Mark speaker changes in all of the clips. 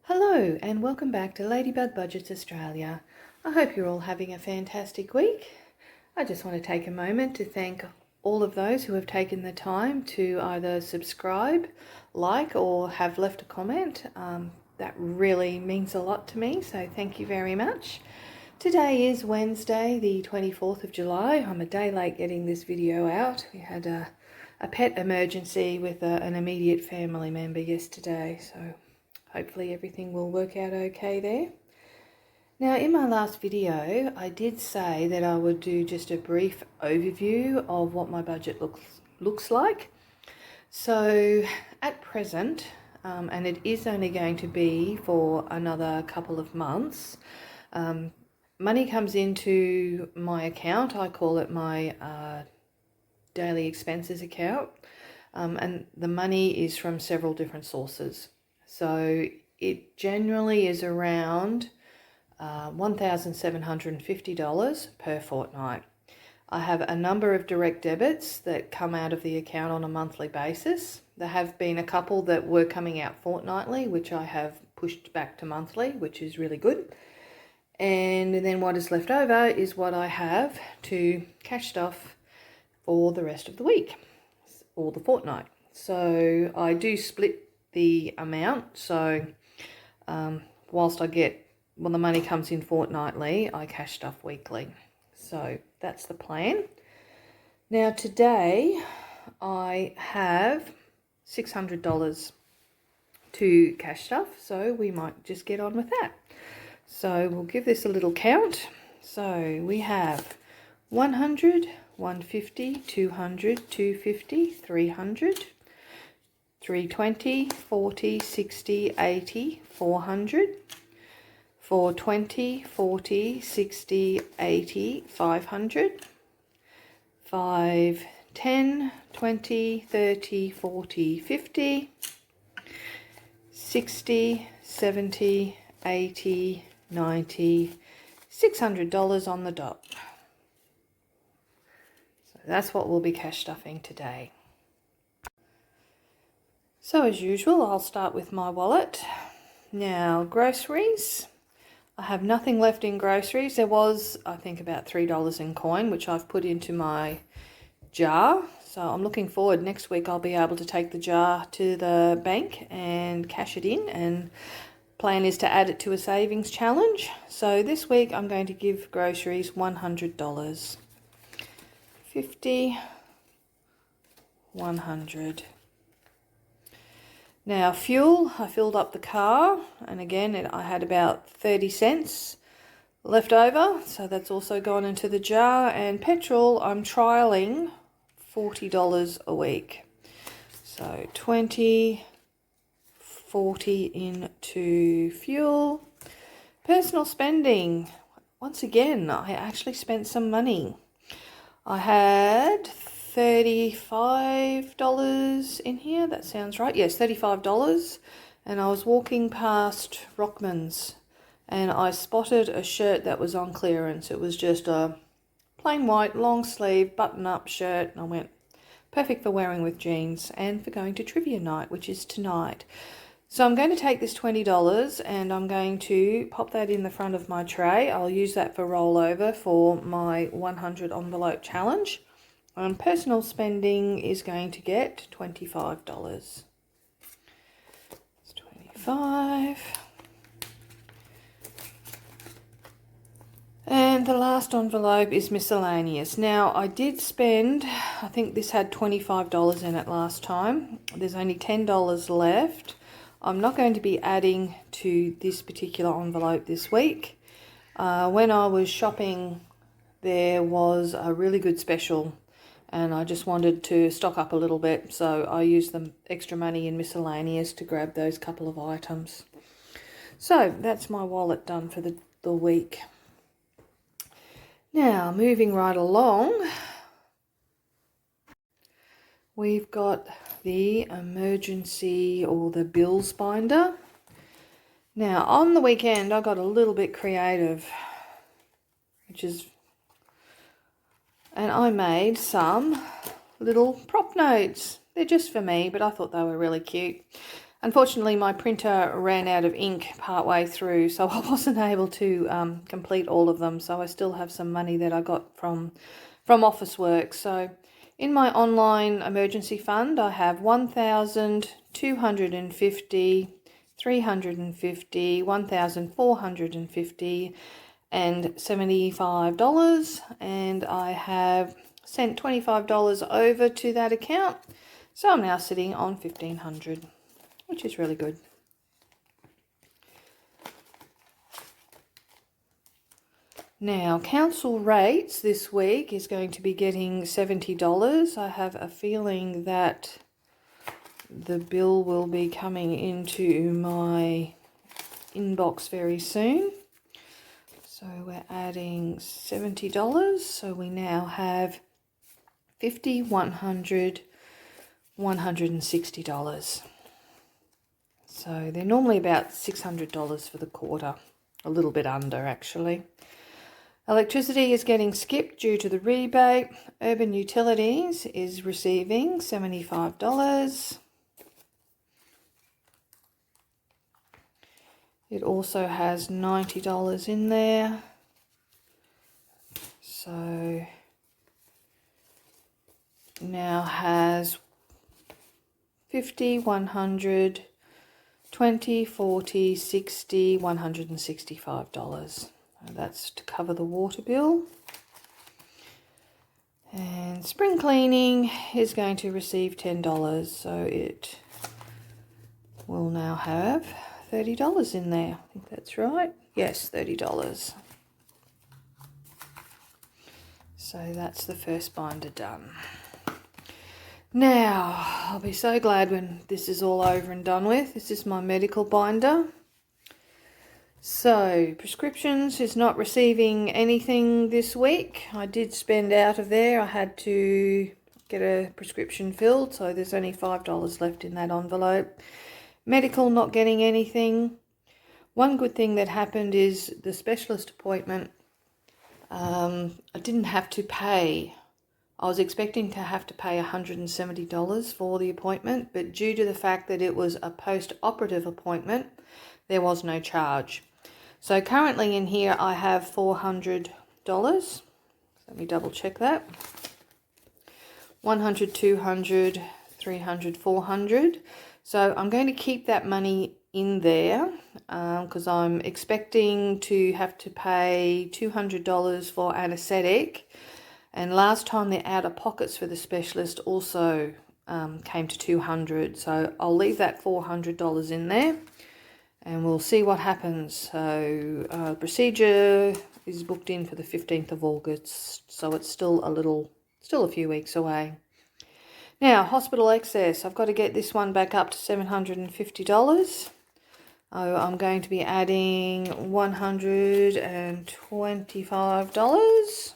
Speaker 1: Hello and welcome back to Ladybug Budgets Australia. I hope you're all having a fantastic week. I just want to take a moment to thank all of those who have taken the time to either subscribe, like or have left a comment. That really means a lot to me, so thank you very much. Today is Wednesday the 24th of July. I'm a day late getting this video out. We had a pet emergency with an immediate family member yesterday, so hopefully everything will work out okay there. Now, in my last video, I did say that I would do just a brief overview of what my budget looks like. So at present, and it is only going to be for another couple of months, money comes into my account. I call it my daily expenses account, and the money is from several different sources. So it generally is around $1,750 per fortnight. I have a number of direct debits that come out of the account on a monthly basis. There have been a couple that were coming out fortnightly, which I have pushed back to monthly, which is really good. And then what is left over is what I have to cash stuff for the rest of the week or the fortnight. So I do split the amount, so whilst the money comes in fortnightly, I cash stuff weekly. So that's the plan. Now today I have $600 to cash stuff, so we might just get on with that. So we'll give this a little count. So we have 100, 150, 200, 250, 300, 320, 40, 60, 80, 400, 420, 40, 60, 80, 500, 5, 10, 20, 30, 40, 50, 60, 70, 80, 90, $600 on the dot. So that's what we'll be cash stuffing today. So as usual, I'll start with my wallet. Now, groceries. I have nothing left in groceries. There was, I think, about $3 in coin, which I've put into my jar. So I'm looking forward. Next week I'll be able to take the jar to the bank and cash it in, and plan is to add it to a savings challenge. So this week I'm going to give groceries $100. 50, 100. Now fuel, I filled up the car, and again I had about 30 cents left over, so that's also gone into the jar. And petrol, I'm trialling $40 a week. So 20, 40 into fuel. Personal spending, once again, I actually spent some money. I had $35 in here, that sounds right. Yes, $35. And I was walking past Rockman's and I spotted a shirt that was on clearance. It was just a plain white long sleeve button up shirt, and I went, perfect for wearing with jeans and for going to trivia night, which is tonight. So I'm going to take this $20 and I'm going to pop that in the front of my tray. I'll use that for rollover for my 100 envelope challenge. And personal spending is going to get $25. It's 25. And the last envelope is miscellaneous. Now I did spend, I think this had $25 in it last time. There's only $10 left. I'm not going to be adding to this particular envelope this week. When I was shopping, there was a really good special, and I just wanted to stock up a little bit, so I used the extra money in miscellaneous to grab those couple of items. So that's my wallet done for the week. Now, moving right along, we've got the emergency or the bills binder. Now, on the weekend, I got a little bit creative, and I made some little prop notes. They're just for me, but I thought they were really cute. Unfortunately, my printer ran out of ink partway through, so I wasn't able to complete all of them. So I still have some money that I got from office work. So in my online emergency fund, I have 1,250, 350, 1,450 and $75, and I have sent $25 over to that account. So I'm now sitting on $1,500, which is really good. Now, council rates this week is going to be getting $70. I have a feeling that the bill will be coming into my inbox very soon. So we're adding $70. So we now have $50, $100, $160. So they're normally about $600 for the quarter, a little bit under actually. Electricity is getting skipped due to the rebate. Urban Utilities is receiving $75. It also has $90 in there. So now has 50, 100, 20, 40, 60, $165. That's to cover the water bill. And spring cleaning is going to receive $10, so it will now have $30 in there. I think that's right. Yes, $30. So that's the first binder done. Now, I'll be so glad when this is all over and done with. This is my medical binder. So, prescriptions is not receiving anything this week. I did spend out of there. I had to get a prescription filled, so there's only $5 left in that envelope. Medical not getting anything. One good thing that happened is the specialist appointment. I didn't have to pay. I was expecting to have to pay $170 for the appointment, but due to the fact that it was a post-operative appointment, there was no charge. So currently in here I have $400. Let me double check that. 100, 200, 300, 400. So I'm going to keep that money in there because I'm expecting to have to pay $200 for anesthetic. And last time the out-of-pockets for the specialist also came to $200. So I'll leave that $400 in there. And we'll see what happens. So procedure is booked in for the 15th of August. So it's still a few weeks away. Now, hospital excess. I've got to get this one back up to $750. I'm going to be adding $125.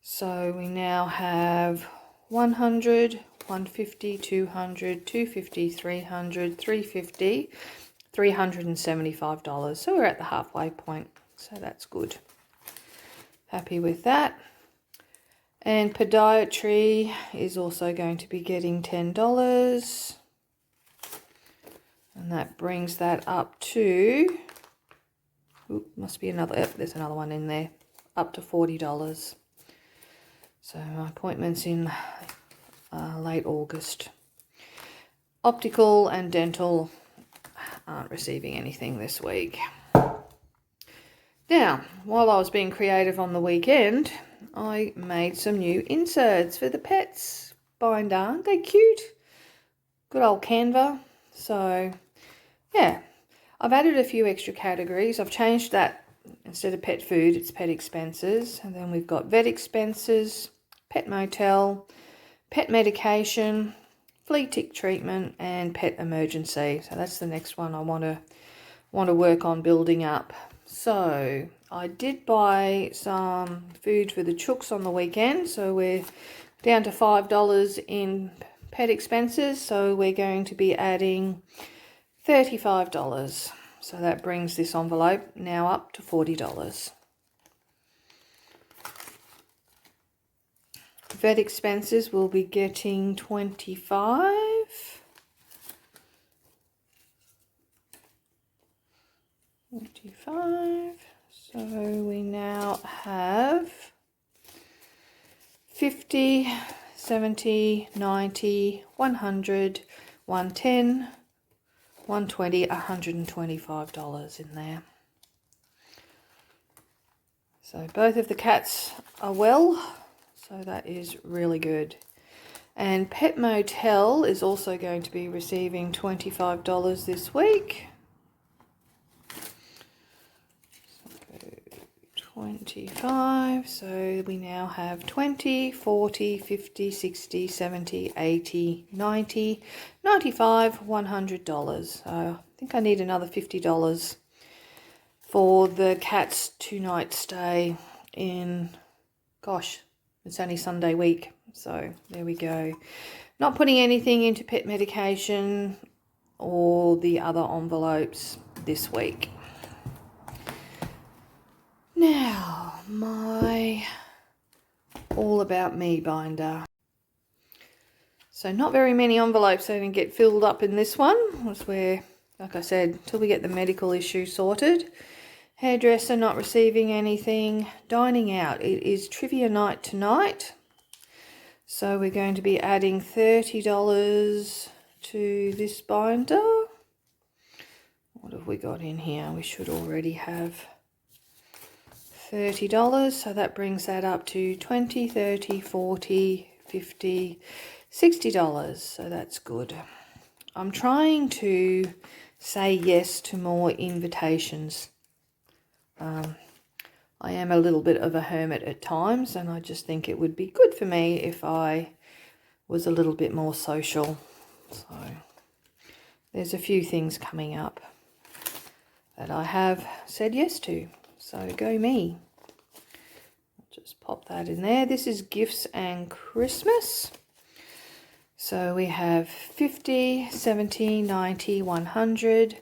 Speaker 1: So we now have 100, 150, 200, 250, 300, 350, $375. So we're at the halfway point. So that's good. Happy with that. And podiatry is also going to be getting $10. And that brings that up to, must be another, yep, there's another one in there, up to $40. So my appointment's in late August. Optical and dental aren't receiving anything this week. Now, while I was being creative on the weekend, I made some new inserts for the pets binder. Aren't they cute? Good old Canva. So, yeah, I've added a few extra categories. I've changed that. Instead of pet food, it's pet expenses. And then we've got vet expenses, pet motel, pet medication, flea tick treatment, and pet emergency. So that's the next one I want to work on building up. So I did buy some food for the chooks on the weekend. So we're down to $5 in pet expenses. So we're going to be adding $35. So that brings this envelope now up to $40. vet expenses, we'll be getting 25. So we now have 50, 70, 90, 100, 110, 120, $125 in there. So both of the cats are well, so that is really good. And Pet Motel is also going to be receiving $25 this week. 25, so we now have 20, 40, 50, 60, 70, 80, 90, 95, $100. So I think I need another $50 for the cat's 2-night stay in, gosh, it's only Sunday week. So there we go. Not putting anything into pet medication or the other envelopes this week. Now, my All About Me binder. So not very many envelopes are going to get filled up in this one. That's where, like I said, until we get the medical issue sorted. Hairdresser not receiving anything. Dining out. It is trivia night tonight. So we're going to be adding $30 to this binder. What have we got in here? We should already have $30, so that brings that up to $20, $30, $40, $50, $60, so that's good. I'm trying to say yes to more invitations. I am a little bit of a hermit at times, and I just think it would be good for me if I was a little bit more social. So there's a few things coming up that I have said yes to. So go me. I'll just pop that in there. This is Gifts and Christmas. So we have 50, 70, 90, 100,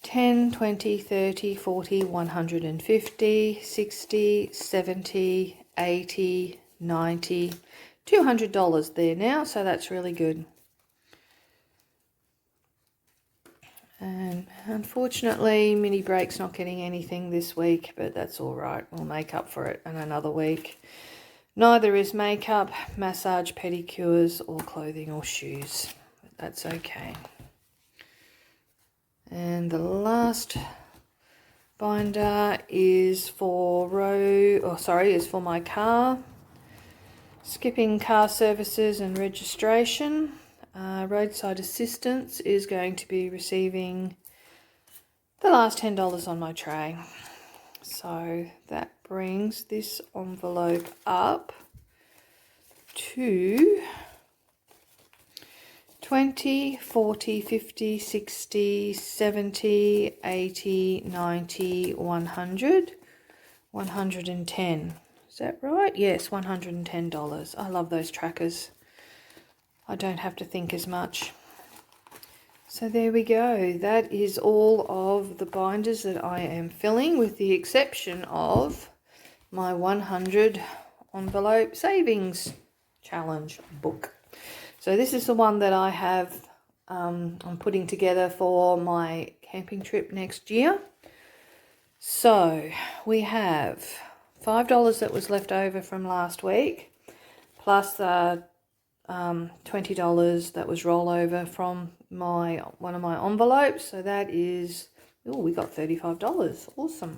Speaker 1: 10, 20, 30, 40, 150, 60, 70, 80, 90, $200 there now. So that's really good. And unfortunately, Mini Break's not getting anything this week, but that's all right. We'll make up for it in another week. Neither is makeup, massage, pedicures, or clothing or shoes. But that's okay. And the last binder is for my car. Skipping car services and registration. Roadside assistance is going to be receiving the last $10 on my tray. So that brings this envelope up to 20, 40, 50, 60, 70, 80, 90, 100, 110. Is that right? Yes, $110. I love those trackers. I don't have to think as much. So there we go. That is all of the binders that I am filling, with the exception of my 100 envelope savings challenge book. So this is the one that I have, I'm putting together for my camping trip next year. So we have $5 that was left over from last week, plus the $20 that was rollover from one of my envelopes. So that is, oh, we got $35. Awesome.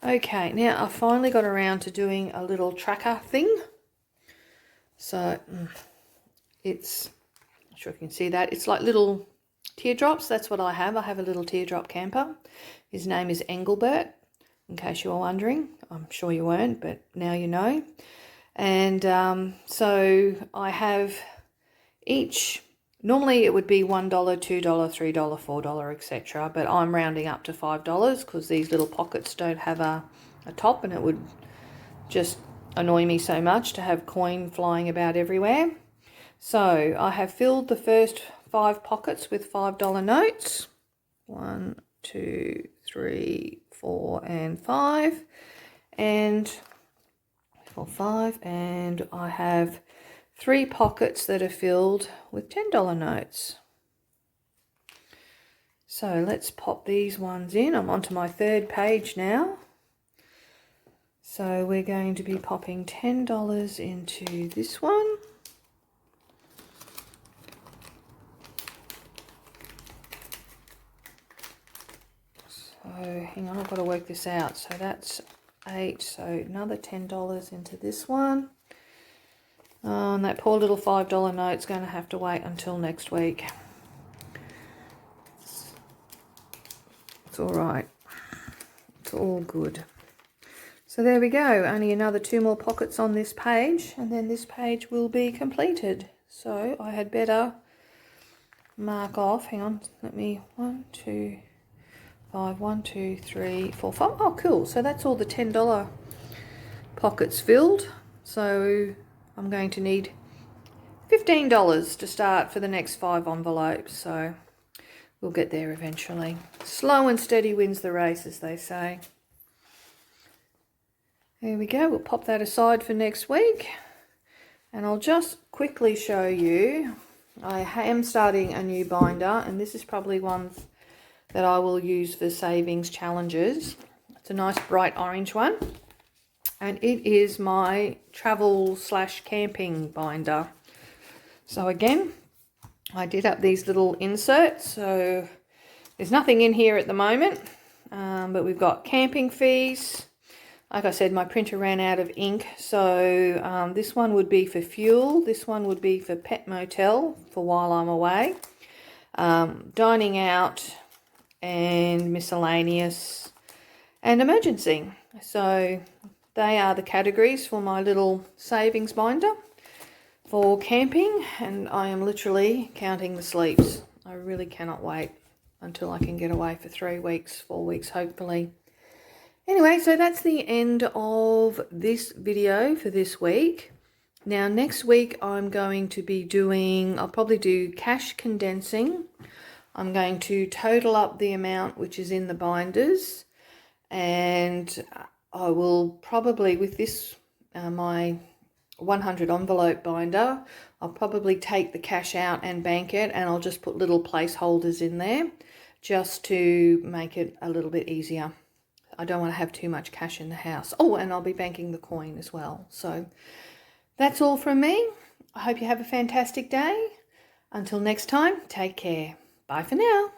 Speaker 1: Okay, now I finally got around to doing a little tracker thing. So it's, I'm not sure if you can see that, it's like little teardrops. That's what I have. I have a little teardrop camper. His name is Engelbert, in case you were wondering. I'm sure you weren't, but now you know. And so I have each, normally it would be $1, $2, $3, $4, etc. But I'm rounding up to $5 because these little pockets don't have a top, and it would just annoy me so much to have coin flying about everywhere. So I have filled the first 5 pockets with $5 notes. 1, 2, 3, 4, and 5. And if 4, 5, and I have 3 pockets that are filled with $10 notes. So let's pop these ones in. I'm onto my 3rd page now. So we're going to be popping $10 into this one. So hang on, I've got to work this out. So that's 8, so another $10 into this one. Oh, and that poor little $5 note's going to have to wait until next week. It's all right. It's all good. So there we go. Only another 2 more pockets on this page, and then this page will be completed. So I had better mark off. Hang on. Let me 1, 2, 5, 1, 2, 3, 4, 5. Oh, cool. So that's all the $10 pockets filled. So I'm going to need $15 to start for the next 5 envelopes. So we'll get there eventually. Slow and steady wins the race, as they say. There we go. We'll pop that aside for next week. And I'll just quickly show you. I am starting a new binder, and this is probably one that I will use for savings challenges. It's a nice bright orange one. And it is my travel/camping binder. So again, I did up these little inserts. So there's nothing in here at the moment, but we've got camping fees. Like I said, my printer ran out of ink, so this one would be for fuel. This one would be for pet motel for while I'm away. Dining out and miscellaneous and emergency. So they are the categories for my little savings binder for camping, and I am literally counting the sleeps. I really cannot wait until I can get away for 3 weeks, 4 weeks hopefully. Anyway, so that's the end of this video for this week. Now, next week I'm going to be doing, I'll probably do cash condensing. I'm going to total up the amount which is in the binders, and I will probably, with this, my 100 envelope binder, I'll probably take the cash out and bank it, and I'll just put little placeholders in there just to make it a little bit easier. I don't want to have too much cash in the house. Oh, and I'll be banking the coin as well. So that's all from me. I hope you have a fantastic day. Until next time, take care. Bye for now.